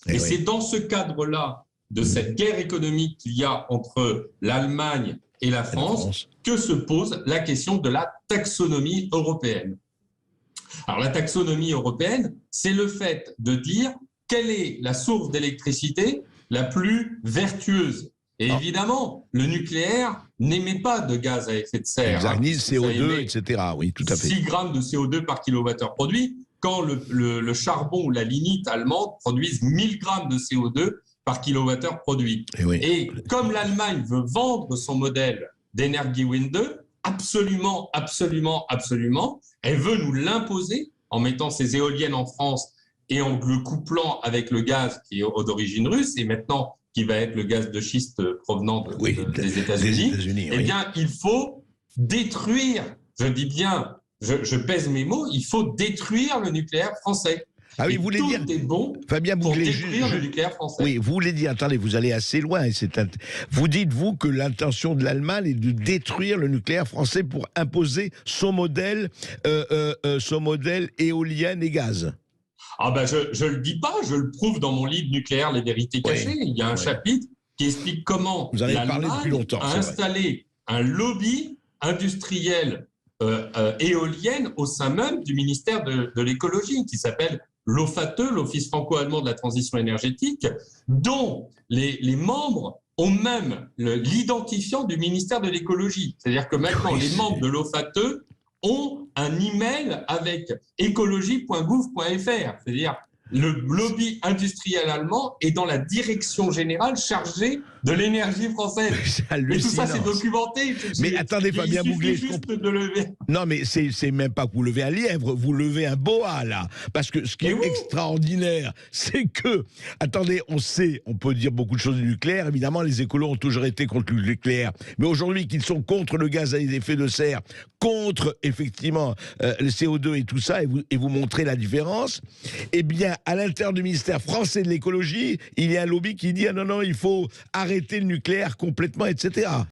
Et c'est oui. dans ce cadre-là de cette guerre économique qu'il y a entre l'Allemagne et la Et la France France. que se pose la question de la taxonomie européenne. Alors la taxonomie européenne, c'est le fait de dire quelle est la source d'électricité la plus vertueuse. Et Ah, évidemment, le nucléaire n'émet pas de gaz à effet de serre, exact, ni le puisque ça CO2, émet etc. Oui, tout à fait. 6 grammes de CO2 par kilowattheure produit, quand le charbon ou la lignite allemande produisent 1000 grammes de CO2 par kilowattheure produit. Et oui. Et comme l'Allemagne veut vendre son modèle d'Energiewende, absolument, absolument, absolument, elle veut nous l'imposer en mettant ses éoliennes en France et en le couplant avec le gaz qui est d'origine russe et maintenant qui va être le gaz de schiste provenant Oui, des des États-Unis. États-Unis, Eh oui. bien, il faut détruire, je dis bien, je pèse mes mots, il faut détruire le nucléaire français. Ah oui, vous Et voulez dire, tout est bon Fabien pour Bouglet, détruire le nucléaire français. oui, vous voulez dire, attendez, vous allez assez loin. Vous dites, vous, que l'intention de l'Allemagne est de détruire le nucléaire français pour imposer son modèle éolienne et gaz. Ah ben je le dis pas, je le prouve dans mon livre Nucléaire, les vérités cachées. Oui, Il y a un oui. chapitre qui explique comment Vous en avez parlé depuis l'Allemagne longtemps, a c'est vrai. installé un lobby industriel éolienne au sein même du ministère de l'écologie, qui s'appelle l'OFATE, l'Office franco-allemand de la transition énergétique, dont les membres ont même l'identifiant du ministère de l'écologie. C'est-à-dire que maintenant, Oui, les membres de l'OFATE ont un email avec écologie.gouv.fr. C'est-à-dire le lobby industriel allemand est dans la direction générale chargée de l'énergie française. c'est Et tout ça, c'est hallucinant. documenté. Mais attendez, Il Fabien suffit Bouglet, je juste comprends. de lever. Non, mais c'est même pas que vous levez un lièvre, vous levez un boa, là. Parce que ce qui Et est oui, extraordinaire, c'est que, attendez, on peut dire beaucoup de choses du nucléaire. Évidemment, les écolos ont toujours été contre le nucléaire. Mais aujourd'hui, qu'ils sont contre le gaz à effet de serre, contre, effectivement, le CO2 et tout ça, et vous montrez la différence, eh bien, à l'intérieur du ministère français de l'écologie, il y a un lobby qui dit, ah non, non, il faut arrêter le nucléaire complètement, etc.